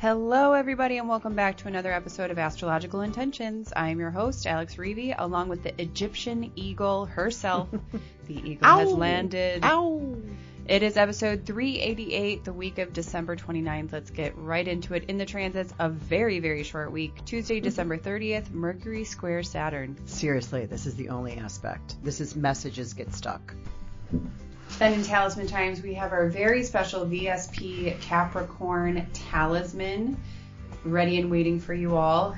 Hello, everybody, and welcome back to another episode of Astrological Intentions. I am your host, Alex Reevy, along with the Egyptian eagle herself. The eagle has landed. Ow! It is episode 388, the week of December 29th. Let's get right into it. In the transits, a very, very short week. Tuesday, December 30th, Mercury square Saturn. Seriously, this is the only aspect. This is messages get stuck. Then in Talisman times, we have our very special VSP Capricorn Talisman ready and waiting for you all,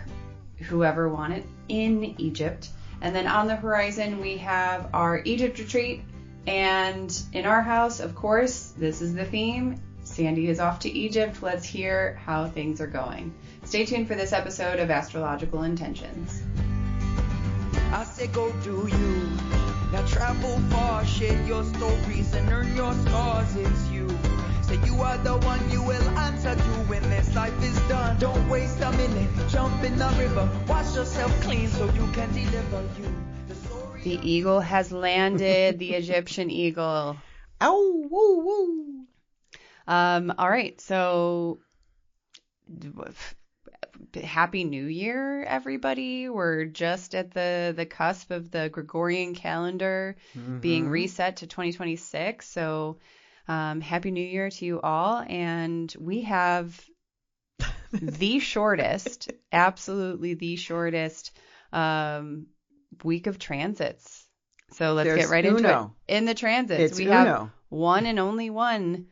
whoever want it, in Egypt. And then on the horizon, we have our Egypt retreat. And in our house, of course, this is the theme. Sandy is off to Egypt. Let's hear how things are going. Stay tuned for this episode of Astrological Intentions. I say go do you. Now travel far, share your stories and earn your scars. It's you. Say you are the one, you will answer to when this life is done. Don't waste a minute, jump in the river. Wash yourself clean so you can deliver you. The eagle has landed, the Egyptian eagle. Ow, woo, woo. All right, so Happy New Year, everybody. We're just at the cusp of the Gregorian calendar being reset to 2026. So Happy New Year to you all. And we have the shortest, absolutely the shortest week of transits. So let's get right into it. In the transits, we have one and only one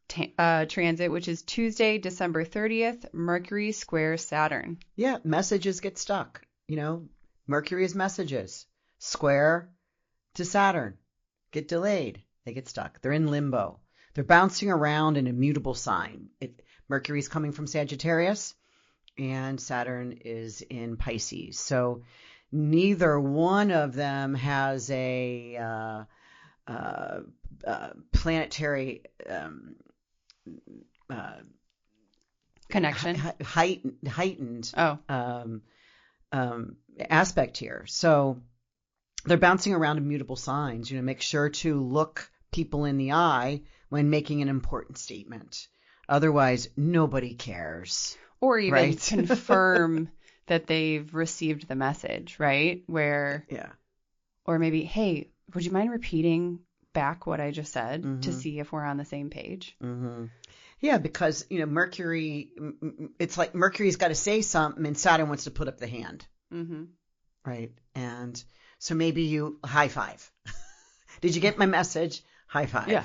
transit, which is Tuesday, December 30th, Mercury square Saturn. Yeah, messages get stuck. You know, Mercury is messages. Square to Saturn. Get delayed. They get stuck. They're in limbo. They're bouncing around in a mutable sign. Mercury's coming from Sagittarius and Saturn is in Pisces. So neither one of them has a planetary connection, heightened aspect here. So they're bouncing around immutable signs. You know, make sure to look people in the eye when making an important statement. Otherwise, nobody cares. Or even confirm that they've received the message, right? Or maybe, hey, would you mind repeating back what I just said to see if we're on the same page? Yeah, because, you know, Mercury, it's like Mercury's got to say something and Saturn wants to put up the hand. Right. And so maybe you high five. Did you get my message? High five. Yeah.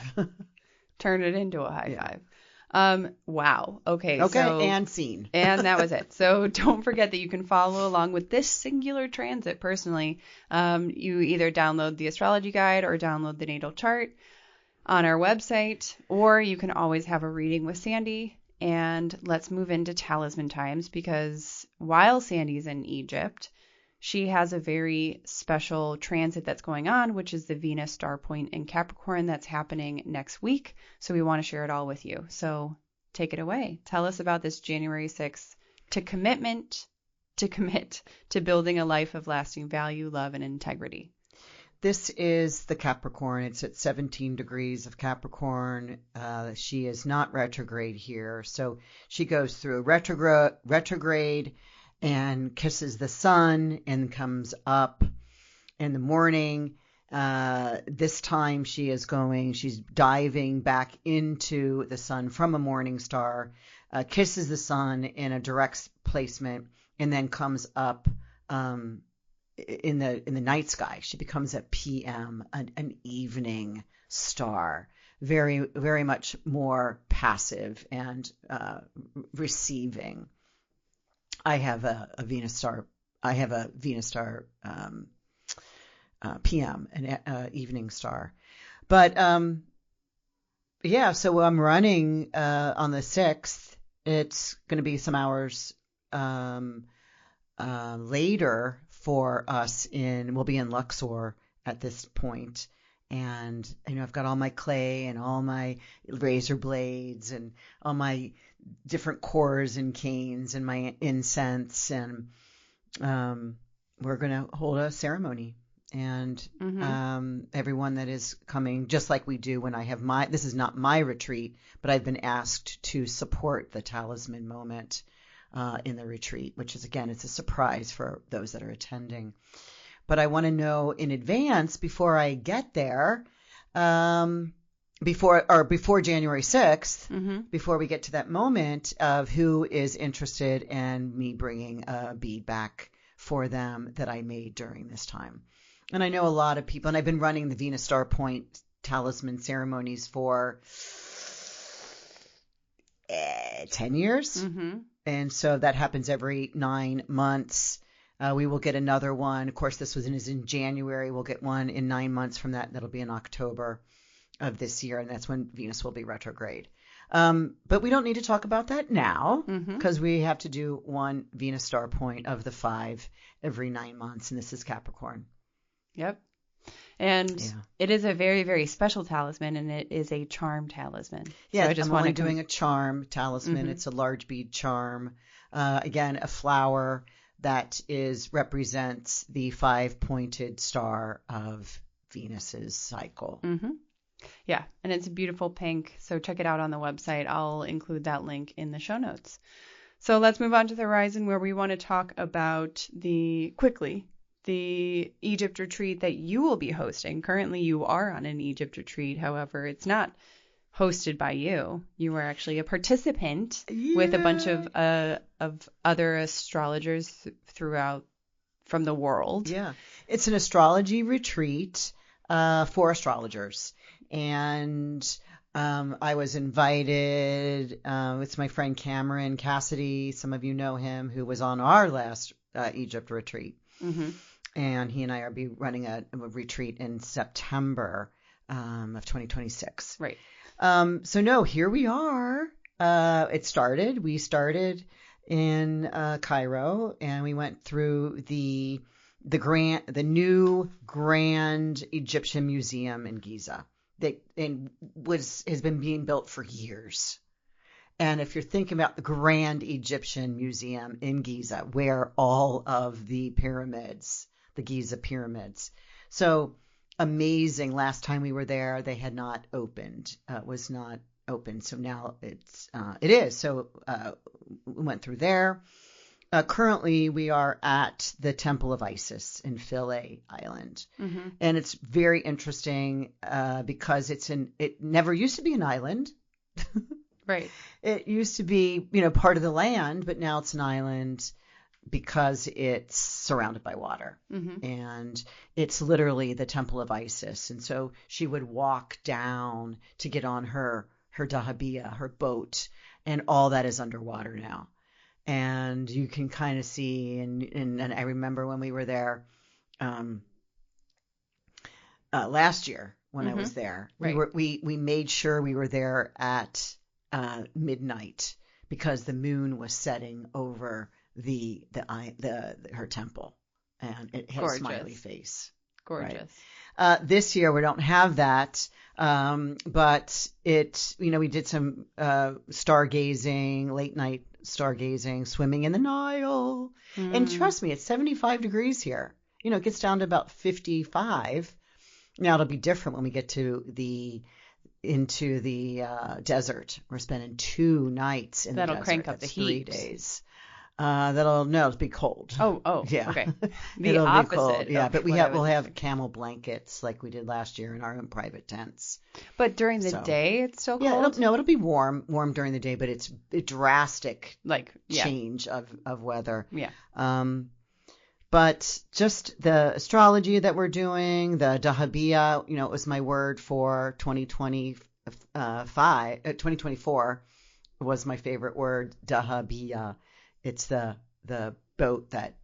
Turn it into a high five. Wow. Okay. And scene. And that was it. So don't forget that you can follow along with this singular transit personally. You either download the astrology guide or download the natal chart on our website, or you can always have a reading with Sandy. And let's move into Talisman times, because while Sandy's in Egypt, she has a very special transit that's going on, which is the Venus star point in Capricorn that's happening next week. So we want to share it all with you. So take it away. Tell us about this January 6th to commit to building a life of lasting value, love, and integrity. This is the Capricorn. It's at 17 degrees of Capricorn. She is not retrograde here. So she goes through retrograde and kisses the sun and comes up in the morning. This time she's diving back into the sun from a morning star, kisses the sun in a direct placement, and then comes up in the night sky. She becomes a PM, an evening star, very, very much more passive and receiving. I have a Venus star. I have a Venus star PM, an evening star. But so I'm running on the 6th. It's going to be some hours later for us. We'll be in Luxor at this point. And, you know, I've got all my clay and all my razor blades and all my different cores and canes and my incense. And we're going to hold a ceremony And everyone that is coming, just like we do when I have this is not my retreat, but I've been asked to support the Talisman moment in the retreat, which is, again, it's a surprise for those that are attending. But I want to know in advance before I get there, before January 6th, before we get to that moment, of who is interested in me bringing a bead back for them that I made during this time. And I know a lot of people, and I've been running the Venus Star Point Talisman ceremonies for 10 years. And so that happens every 9 months. We will get another one. Of course, this is in January. We'll get one in 9 months from that. That'll be in October of this year, and that's when Venus will be retrograde. But we don't need to talk about that now, because we have to do one Venus Star Point of the 5 every 9 months, and this is Capricorn. Yep. And it is a very, very special talisman, and it is a charm talisman. Yeah, so I'm only doing a charm talisman. It's a large bead charm. Again, a flower that represents the 5-pointed star of Venus's cycle. Yeah, and it's a beautiful pink, so check it out on the website. I'll include that link in the show notes. So let's move on to the horizon, where we want to talk about the Egypt retreat that you will be hosting. Currently, you are on an Egypt retreat. However, it's not hosted by you. You are actually a participant with a bunch of other astrologers from the world. Yeah, it's an astrology retreat for astrologers. And I was invited. It's my friend Cameron Cassidy. Some of you know him, who was on our last Egypt retreat. And he and I are be running a retreat in September of 2026. Right. So no, here we are. We started in Cairo, and we went through the new Grand Egyptian Museum in Giza that has been being built for years. And if you're thinking about the Grand Egyptian Museum in Giza, where all of the pyramids, the Giza pyramids, so amazing. Last time we were there, they had not opened. Was not open. So now it is. So we went through there. Currently, we are at the Temple of Isis in Philae Island, and it's very interesting because it never used to be an island. Right. It used to be, part of the land, but now it's an island because it's surrounded by water, and it's literally the Temple of Isis. And so she would walk down to get on her dahabiya, her boat, and all that is underwater now. And you can kind of see, and I remember when we were there last year when I was there, we made sure we were there at midnight because the moon was setting over her temple, and it had a smiley face. Gorgeous. Right? This year we don't have that, but we did some stargazing, late night stargazing, swimming in the Nile, and trust me, it's 75 degrees here. It gets down to about 55. Now it'll be different when we get into the desert. We're spending 2 nights in the desert. That'll crank up the heat. 3 days. It'll be cold. Oh, yeah. Okay. It'll opposite. Be cold. Yeah, but we'll have camel blankets like we did last year in our own private tents. But during the day, it's still cold. Yeah, it'll be warm during the day, but it's a drastic change of weather. Yeah. But just the astrology that we're doing, the dahabiya, it was my word for 2024 was my favorite word, dahabiya. It's the boat that,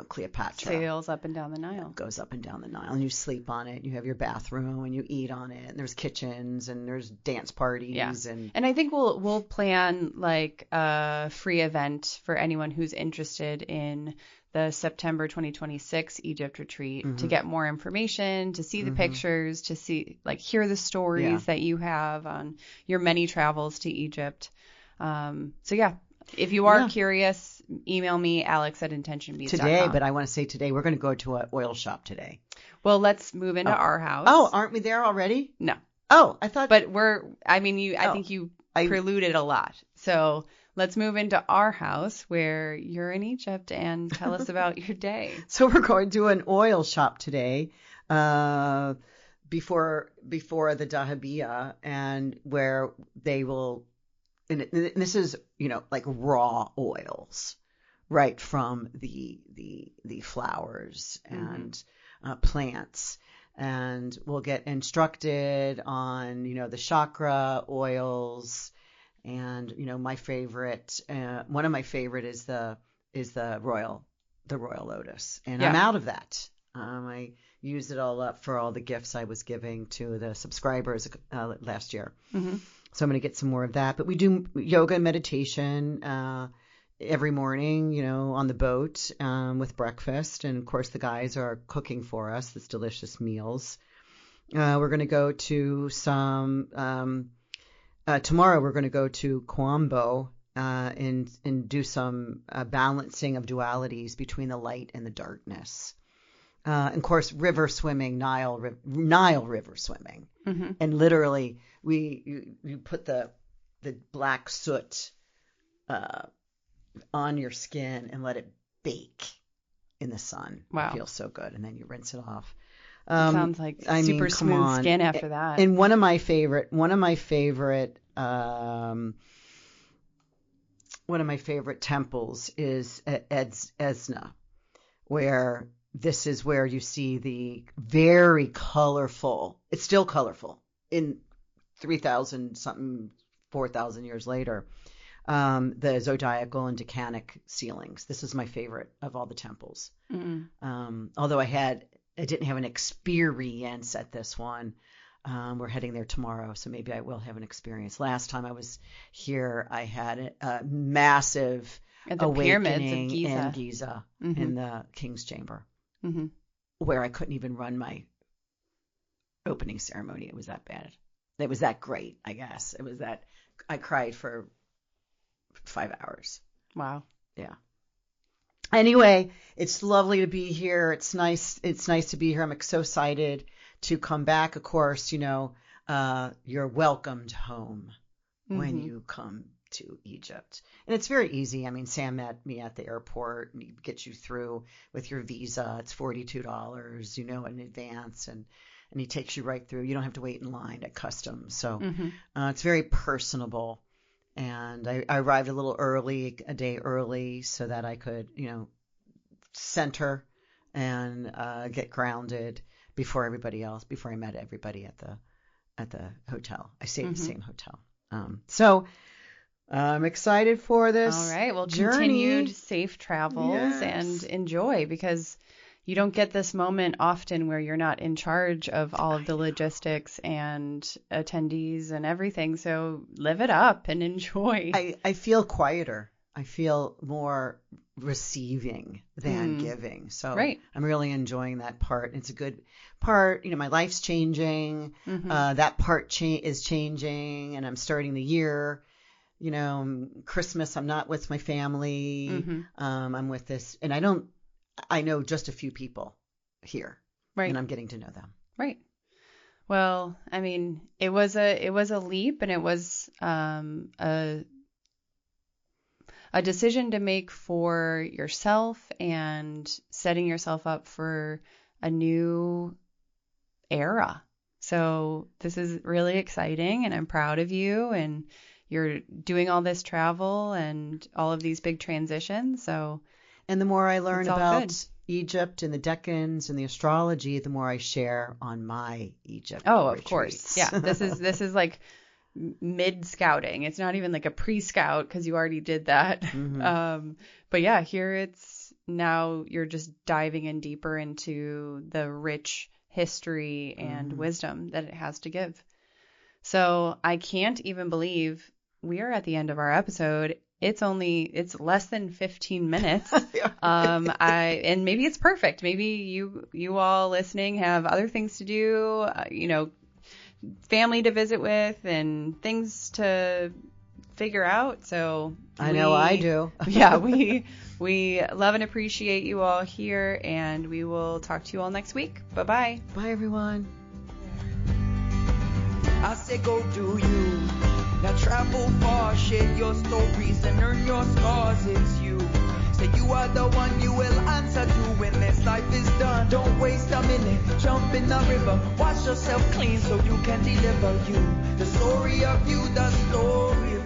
Cleopatra sails up and down the Nile. Goes up and down the Nile, and you sleep on it. You have your bathroom, and you eat on it. And there's kitchens, and there's dance parties. Yeah. And I think we'll plan like a free event for anyone who's interested in the September 2026 Egypt retreat to get more information, to see the pictures, to see hear the stories that you have on your many travels to Egypt. If you are curious, email me, alex@intentionbees.com. Today, but I want to say today, we're going to go to an oil shop today. Well, let's move into our house. Oh, aren't we there already? No. Oh, I thought. But I think you preluded a lot. So let's move into our house where you're in Egypt and tell us about your day. So we're going to an oil shop today before the Dahabiya, and where they will, and this is, like raw oils, right from the flowers and plants. And we'll get instructed on, the chakra oils, and my favorite, one of my favorite is the royal lotus, and I'm out of that. I used it all up for all the gifts I was giving to the subscribers last year. Mm-hmm. So I'm going to get some more of that. But we do yoga and meditation every morning, on the boat with breakfast. And, of course, the guys are cooking for us this delicious meals. We're going to go to tomorrow we're going to go to Kwambo and do some balancing of dualities between the light and the darkness. And of course, river swimming, Nile river swimming. Mm-hmm. And literally, you put the black soot on your skin and let it bake in the sun. Wow. It feels so good. And then you rinse it off. Sounds like super smooth skin after that. And one of my favorite temples is at Esna, where this is where you see the very colorful, it's still colorful in 3,000 something, 4,000 years later, the zodiacal and decanic ceilings. This is my favorite of all the temples. Mm-hmm. Although I didn't have an experience at this one. We're heading there tomorrow, so maybe I will have an experience. Last time I was here, I had a massive awakening in Giza, mm-hmm. in the King's Chamber, mm-hmm. where I couldn't even run my opening ceremony. It was that bad. It was that great, I guess. It was that I cried for 5 hours. Wow. Yeah. Anyway, it's lovely to be here. It's nice to be here. I'm so excited to come back. Of course, you're welcomed home mm-hmm. when you come to Egypt. And it's very easy. I mean, Sam met me at the airport, and he gets you through with your visa. It's $42, in advance, and he takes you right through. You don't have to wait in line at customs. So mm-hmm. It's very personable. And I arrived a day early, so that I could, center and get grounded before I met everybody at the hotel. I stayed at the same hotel. So I'm excited for this. All right. Well, journey. Continued safe travels Yes. and enjoy, because you don't get this moment often where you're not in charge of all of the logistics and attendees and everything. So live it up and enjoy. I feel quieter. I feel more receiving than giving. So right. I'm really enjoying that part. It's a good part. My life's changing. Mm-hmm. That part is changing, and I'm starting the year. Christmas, I'm not with my family. Mm-hmm. I'm with this, and I know just a few people here, right? And I'm getting to know them, right? Well, I mean, it was a leap, and it was a decision to make for yourself and setting yourself up for a new era. So this is really exciting, and I'm proud of you, and you're doing all this travel and all of these big transitions. So. And the more I learn about Egypt and the Decans and the astrology, the more I share on my Egypt. Oh, retreats. Of course. Yeah. This is like mid scouting. It's not even like a pre-scout, because you already did that. Mm-hmm. But yeah, here it's now you're just diving in deeper into the rich history and wisdom that it has to give. So I can't even believe we are at the end of our episode. It's less than 15 minutes. And maybe it's perfect. Maybe you all listening have other things to do, family to visit with and things to figure out. So I know I do. Yeah, we love and appreciate you all here, and we will talk to you all next week. Bye-bye. Bye, everyone. I say go do you. Now travel far, share your stories and earn your scars. It's you. Say you are the one you will answer to when this life is done. Don't waste a minute, jump in the river. Wash yourself clean so you can deliver you. The story of you, the story of